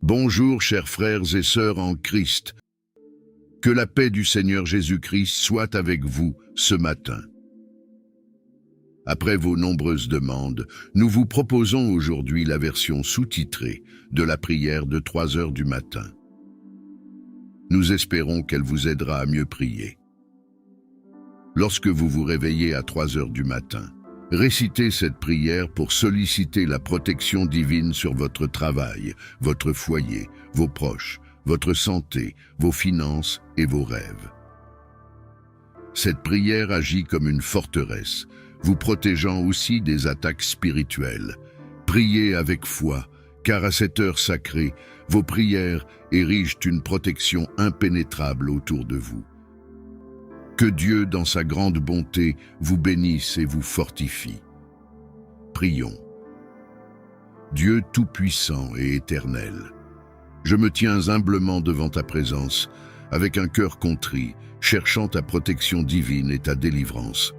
Bonjour chers frères et sœurs en Christ. Que la paix du Seigneur Jésus-Christ soit avec vous ce matin. Après vos nombreuses demandes, nous vous proposons aujourd'hui la version sous-titrée de la prière de 3 heures du matin. Nous espérons qu'elle vous aidera à mieux prier. Lorsque vous vous réveillez à 3 heures du matin, récitez cette prière pour solliciter la protection divine sur votre travail, votre foyer, vos proches, votre santé, vos finances et vos rêves. Cette prière agit comme une forteresse, vous protégeant aussi des attaques spirituelles. Priez avec foi, car à cette heure sacrée, vos prières érigent une protection impénétrable autour de vous. Que Dieu, dans sa grande bonté, vous bénisse et vous fortifie. Prions. Dieu tout-puissant et éternel, je me tiens humblement devant ta présence, avec un cœur contrit, cherchant ta protection divine et ta délivrance.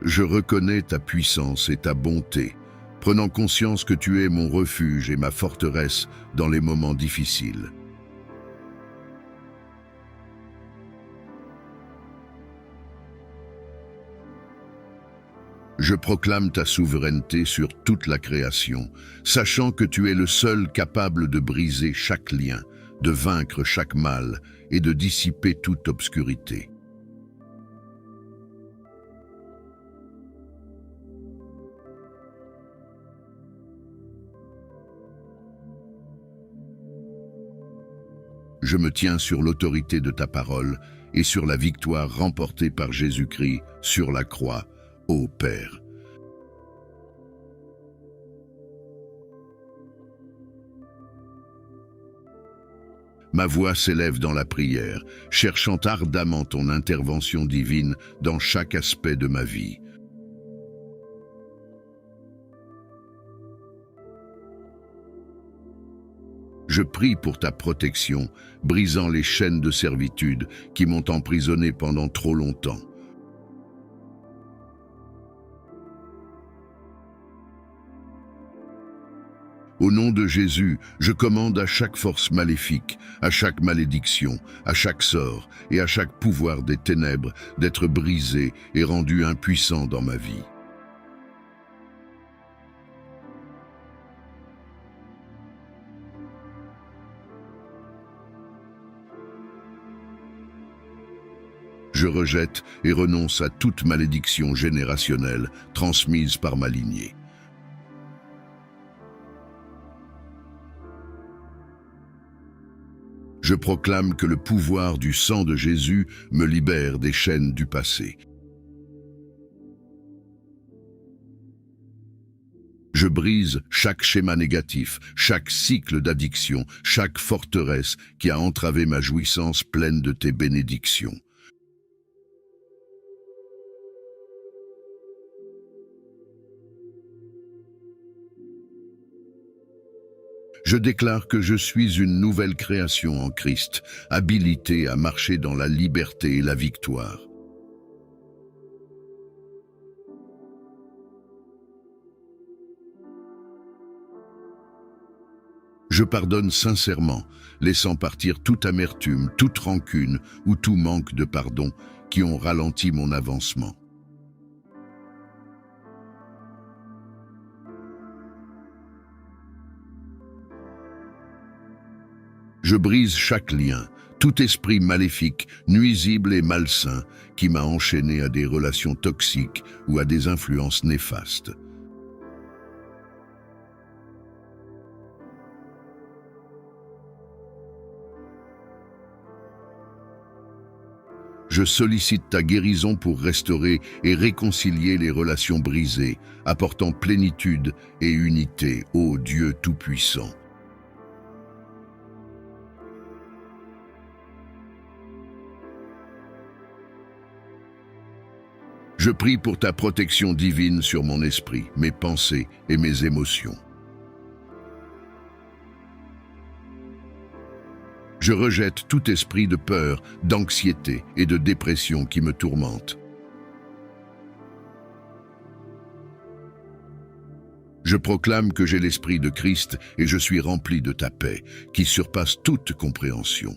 Je reconnais ta puissance et ta bonté, prenant conscience que tu es mon refuge et ma forteresse dans les moments difficiles. Je proclame ta souveraineté sur toute la création, sachant que tu es le seul capable de briser chaque lien, de vaincre chaque mal et de dissiper toute obscurité. Je me tiens sur l'autorité de ta parole et sur la victoire remportée par Jésus-Christ sur la croix, ô Père. Ma voix s'élève dans la prière, cherchant ardemment ton intervention divine dans chaque aspect de ma vie. Je prie pour ta protection, brisant les chaînes de servitude qui m'ont emprisonné pendant trop longtemps. Au nom de Jésus, je commande à chaque force maléfique, à chaque malédiction, à chaque sort et à chaque pouvoir des ténèbres d'être brisé et rendu impuissant dans ma vie. Je rejette et renonce à toute malédiction générationnelle transmise par ma lignée. Je proclame que le pouvoir du sang de Jésus me libère des chaînes du passé. Je brise chaque schéma négatif, chaque cycle d'addiction, chaque forteresse qui a entravé ma jouissance pleine de tes bénédictions. Je déclare que je suis une nouvelle création en Christ, habilitée à marcher dans la liberté et la victoire. Je pardonne sincèrement, laissant partir toute amertume, toute rancune ou tout manque de pardon qui ont ralenti mon avancement. Je brise chaque lien, tout esprit maléfique, nuisible et malsain qui m'a enchaîné à des relations toxiques ou à des influences néfastes. Je sollicite ta guérison pour restaurer et réconcilier les relations brisées, apportant plénitude et unité, ô Dieu Tout-Puissant. Je prie pour ta protection divine sur mon esprit, mes pensées et mes émotions. Je Je rejette tout esprit de peur, d'anxiété et de dépression qui me tourmente. Je proclame que j'ai l'esprit de Christ et je suis rempli de ta paix, qui surpasse toute compréhension.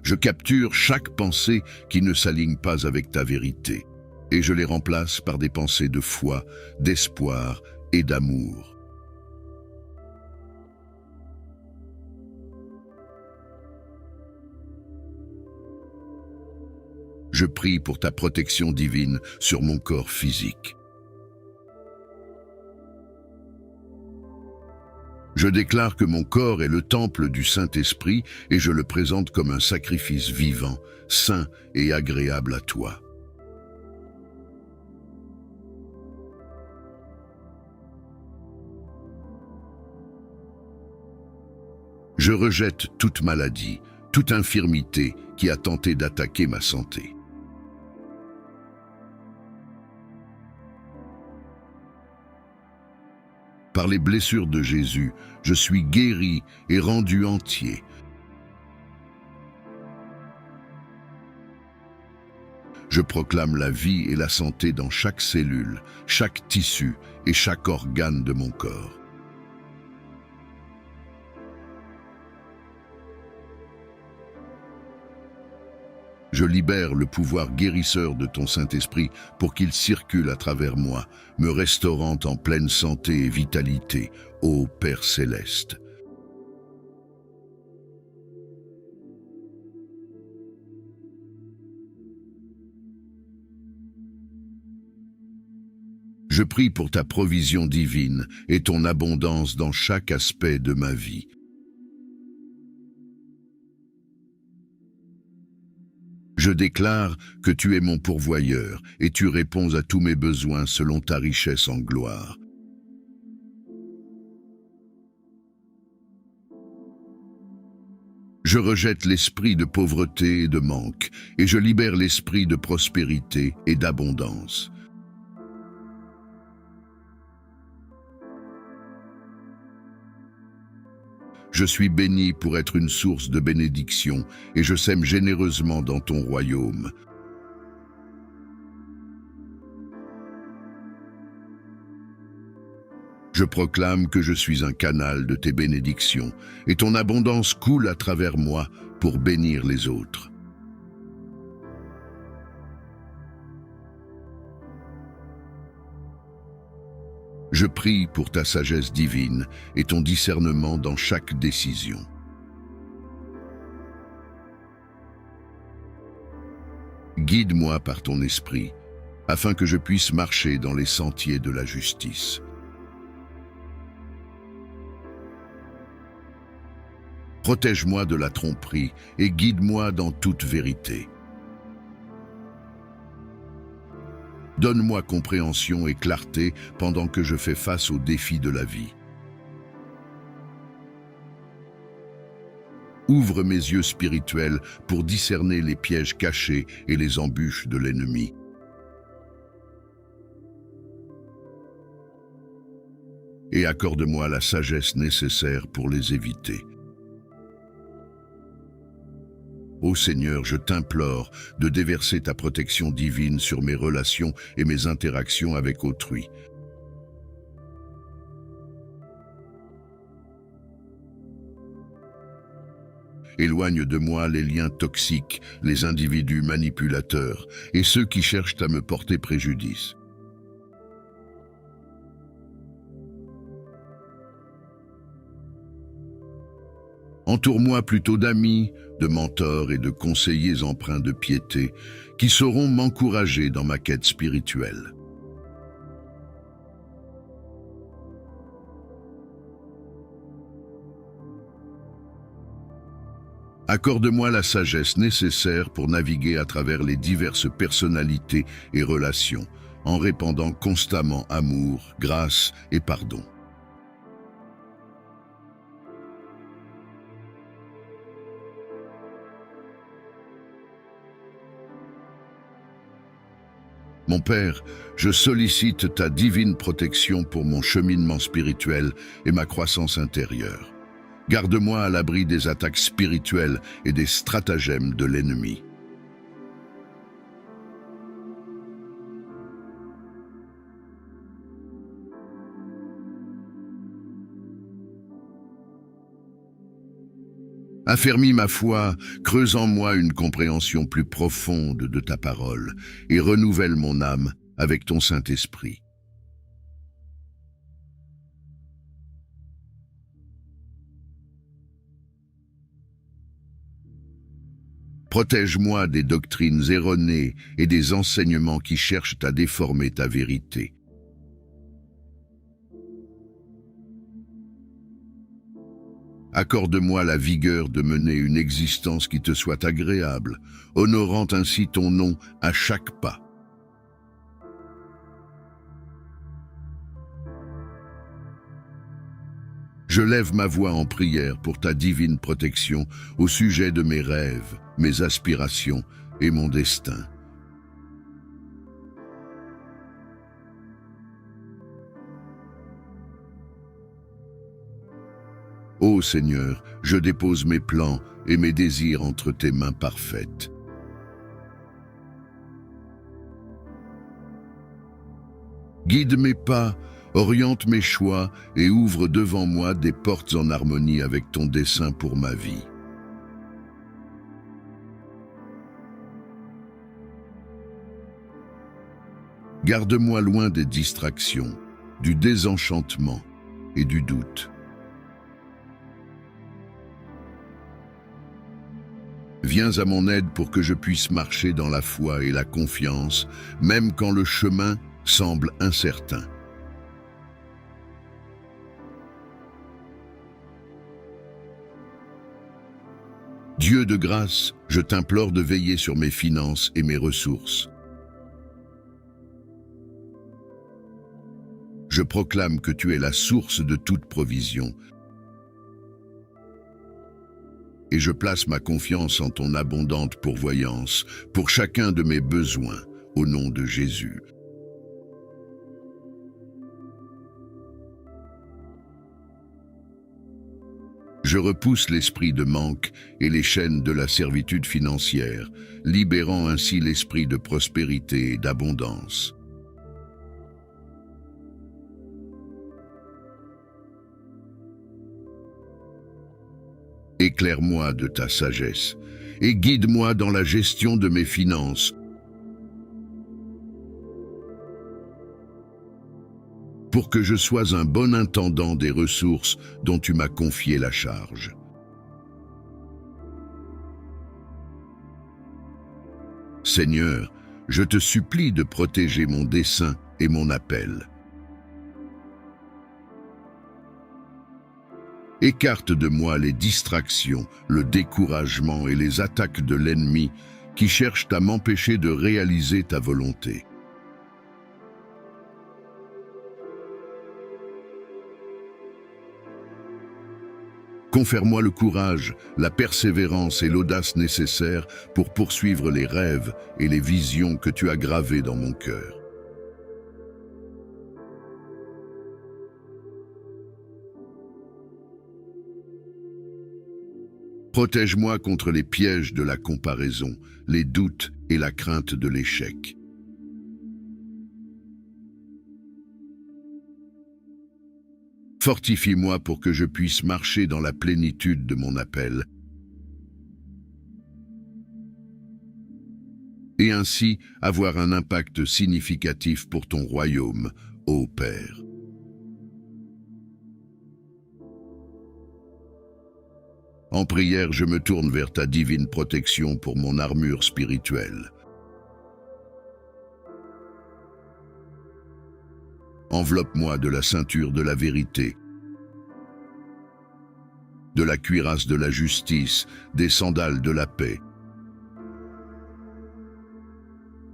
Je capture chaque pensée qui ne s'aligne pas avec ta vérité, et je les remplace par des pensées de foi, d'espoir et d'amour. Je prie pour ta protection divine sur mon corps physique. Je déclare que mon corps est le temple du Saint-Esprit et je le présente comme un sacrifice vivant, saint et agréable à toi. Je rejette toute maladie, toute infirmité qui a tenté d'attaquer ma santé. Par les blessures de Jésus, je suis guéri et rendu entier. Je proclame la vie et la santé dans chaque cellule, chaque tissu et chaque organe de mon corps. Je libère le pouvoir guérisseur de ton Saint-Esprit pour qu'il circule à travers moi, me restaurant en pleine santé et vitalité, ô Père céleste. Je prie pour ta provision divine et ton abondance dans chaque aspect de ma vie. Je déclare que tu es mon pourvoyeur et tu réponds à tous mes besoins selon ta richesse en gloire. Je rejette l'esprit de pauvreté et de manque et je libère l'esprit de prospérité et d'abondance. Je suis béni pour être une source de bénédiction et je sème généreusement dans ton royaume. Je proclame que je suis un canal de tes bénédictions et ton abondance coule à travers moi pour bénir les autres. Je prie pour ta sagesse divine et ton discernement dans chaque décision. Guide-moi par ton esprit, afin que je puisse marcher dans les sentiers de la justice. Protège-moi de la tromperie et guide-moi dans toute vérité. Donne-moi compréhension et clarté pendant que je fais face aux défis de la vie. Ouvre mes yeux spirituels pour discerner les pièges cachés et les embûches de l'ennemi. Et accorde-moi la sagesse nécessaire pour les éviter. Ô Seigneur, je t'implore de déverser ta protection divine sur mes relations et mes interactions avec autrui. Éloigne de moi les liens toxiques, les individus manipulateurs et ceux qui cherchent à me porter préjudice. Entoure-moi plutôt d'amis, de mentors et de conseillers empreints de piété qui sauront m'encourager dans ma quête spirituelle. Accorde-moi la sagesse nécessaire pour naviguer à travers les diverses personnalités et relations, en répandant constamment amour, grâce et pardon. Mon Père, je sollicite ta divine protection pour mon cheminement spirituel et ma croissance intérieure. Garde-moi à l'abri des attaques spirituelles et des stratagèmes de l'ennemi. Affermis ma foi, creuse en moi une compréhension plus profonde de ta parole et renouvelle mon âme avec ton Saint-Esprit. Protège-moi des doctrines erronées et des enseignements qui cherchent à déformer ta vérité. Accorde-moi la vigueur de mener une existence qui te soit agréable, honorant ainsi ton nom à chaque pas. Je lève ma voix en prière pour ta divine protection au sujet de mes rêves, mes aspirations et mon destin. Ô Seigneur, je dépose mes plans et mes désirs entre tes mains parfaites. Guide mes pas, oriente mes choix et ouvre devant moi des portes en harmonie avec ton dessein pour ma vie. Garde-moi loin des distractions, du désenchantement et du doute. Viens à mon aide pour que je puisse marcher dans la foi et la confiance, même quand le chemin semble incertain. Dieu de grâce, je t'implore de veiller sur mes finances et mes ressources. Je proclame que tu es la source de toute provision, et je place ma confiance en ton abondante pourvoyance pour chacun de mes besoins, au nom de Jésus. Je repousse l'esprit de manque et les chaînes de la servitude financière, libérant ainsi l'esprit de prospérité et d'abondance. Éclaire-moi de ta sagesse et guide-moi dans la gestion de mes finances pour que je sois un bon intendant des ressources dont tu m'as confié la charge. Seigneur, je te supplie de protéger mon dessein et mon appel. Écarte de moi les distractions, le découragement et les attaques de l'ennemi qui cherchent à m'empêcher de réaliser ta volonté. Confère-moi le courage, la persévérance et l'audace nécessaires pour poursuivre les rêves et les visions que tu as gravées dans mon cœur. Protège-moi contre les pièges de la comparaison, les doutes et la crainte de l'échec. Fortifie-moi pour que je puisse marcher dans la plénitude de mon appel et ainsi avoir un impact significatif pour ton royaume, ô Père. En prière, je me tourne vers ta divine protection pour mon armure spirituelle. Enveloppe-moi de la ceinture de la vérité, de la cuirasse de la justice, des sandales de la paix,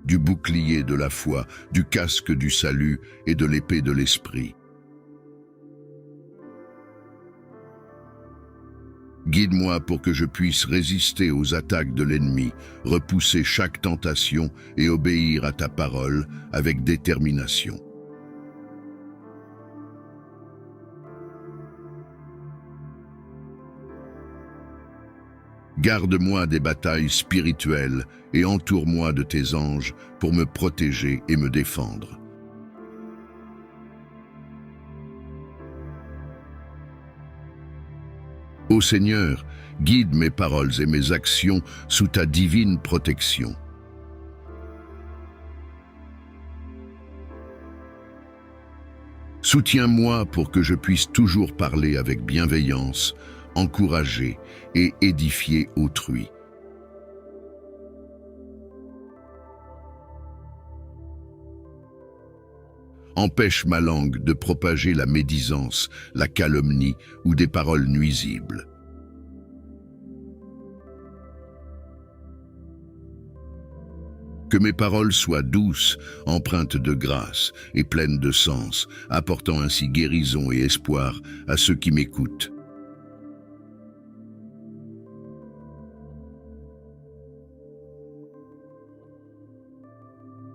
du bouclier de la foi, du casque du salut et de l'épée de l'esprit. Guide-moi pour que je puisse résister aux attaques de l'ennemi, repousser chaque tentation et obéir à ta parole avec détermination. Garde-moi des batailles spirituelles et entoure-moi de tes anges pour me protéger et me défendre. Ô Seigneur, guide mes paroles et mes actions sous ta divine protection. Soutiens-moi pour que je puisse toujours parler avec bienveillance, encourager et édifier autrui. Empêche ma langue de propager la médisance, la calomnie ou des paroles nuisibles. Que mes paroles soient douces, empreintes de grâce et pleines de sens, apportant ainsi guérison et espoir à ceux qui m'écoutent.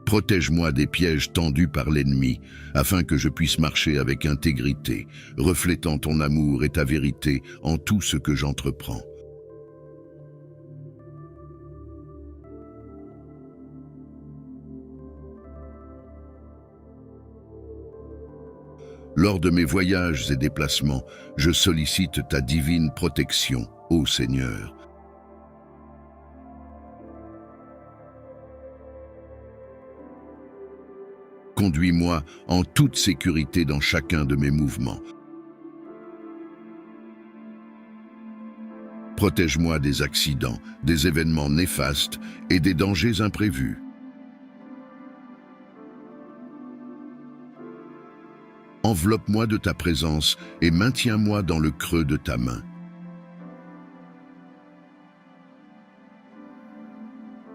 Protège-moi des pièges tendus par l'ennemi, afin que je puisse marcher avec intégrité, reflétant ton amour et ta vérité en tout ce que j'entreprends. Lors de mes voyages et déplacements, je sollicite ta divine protection, ô Seigneur. Conduis-moi en toute sécurité dans chacun de mes mouvements. Protège-moi des accidents, des événements néfastes et des dangers imprévus. Enveloppe-moi de ta présence et maintiens-moi dans le creux de ta main.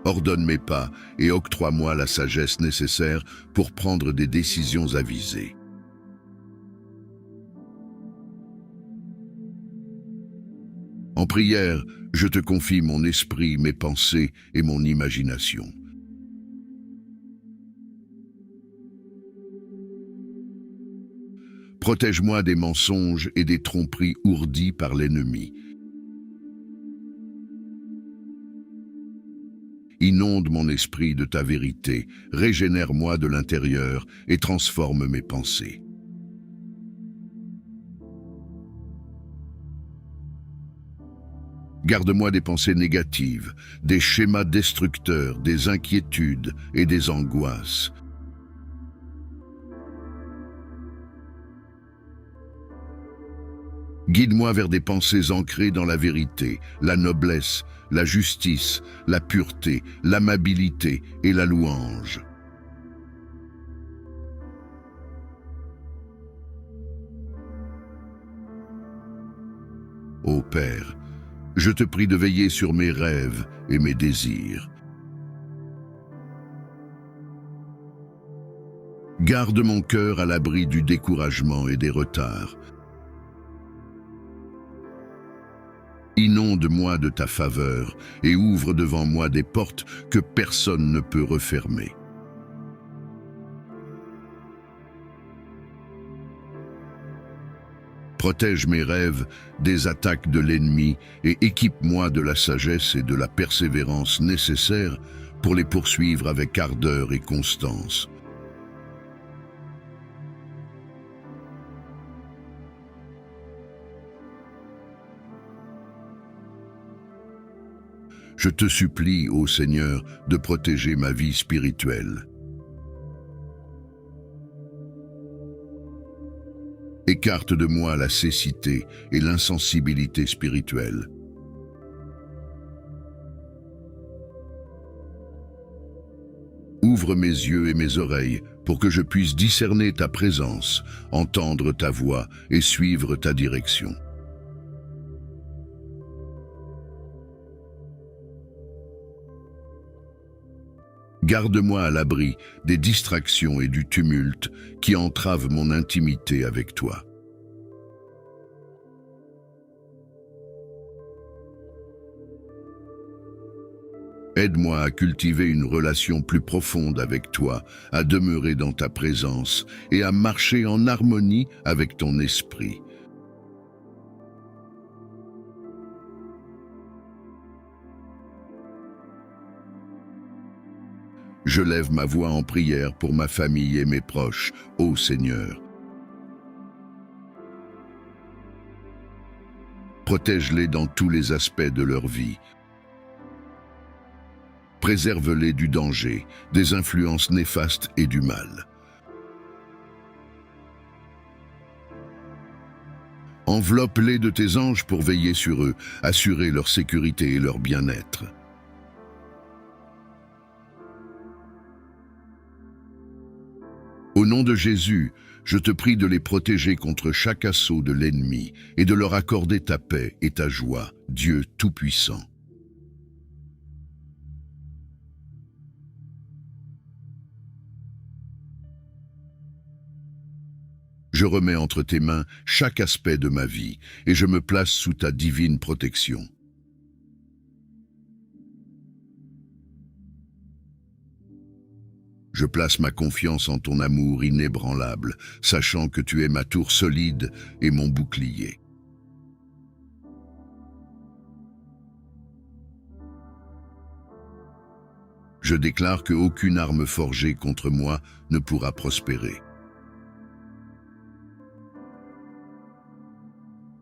Ordonne mes pas et octroie-moi la sagesse nécessaire pour prendre des décisions avisées. En prière, je te confie mon esprit, mes pensées et mon imagination. Protège-moi des mensonges et des tromperies ourdies par l'ennemi. Inonde mon esprit de ta vérité, régénère-moi de l'intérieur et transforme mes pensées. Garde-moi des pensées négatives, des schémas destructeurs, des inquiétudes et des angoisses. Guide-moi vers des pensées ancrées dans la vérité, la noblesse, la justice, la pureté, l'amabilité et la louange. Ô Père, je te prie de veiller sur mes rêves et mes désirs. Garde mon cœur à l'abri du découragement et des retards. Inonde-moi de ta faveur et ouvre devant moi des portes que personne ne peut refermer. Protège mes rêves des attaques de l'ennemi et équipe-moi de la sagesse et de la persévérance nécessaires pour les poursuivre avec ardeur et constance. Je te supplie, ô Seigneur, de protéger ma vie spirituelle. Écarte de moi la cécité et l'insensibilité spirituelle. Ouvre mes yeux et mes oreilles pour que je puisse discerner ta présence, entendre ta voix et suivre ta direction. Garde-moi à l'abri des distractions et du tumulte qui entravent mon intimité avec toi. Aide-moi à cultiver une relation plus profonde avec toi, à demeurer dans ta présence et à marcher en harmonie avec ton esprit. Je lève ma voix en prière pour ma famille et mes proches, ô Seigneur. Protège-les dans tous les aspects de leur vie. Préserve-les du danger, des influences néfastes et du mal. Enveloppe-les de tes anges pour veiller sur eux, assurer leur sécurité et leur bien-être. Au nom de Jésus, je te prie de les protéger contre chaque assaut de l'ennemi et de leur accorder ta paix et ta joie, Dieu Tout-Puissant. Je remets entre tes mains chaque aspect de ma vie et je me place sous ta divine protection. Je place ma confiance en ton amour inébranlable, sachant que tu es ma tour solide et mon bouclier. Je déclare qu'aucune arme forgée contre moi ne pourra prospérer.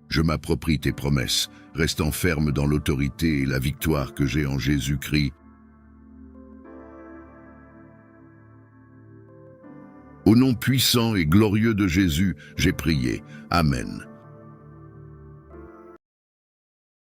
Je m'approprie tes promesses, restant ferme dans l'autorité et la victoire que j'ai en Jésus-Christ. Au nom puissant et glorieux de Jésus, j'ai prié. Amen.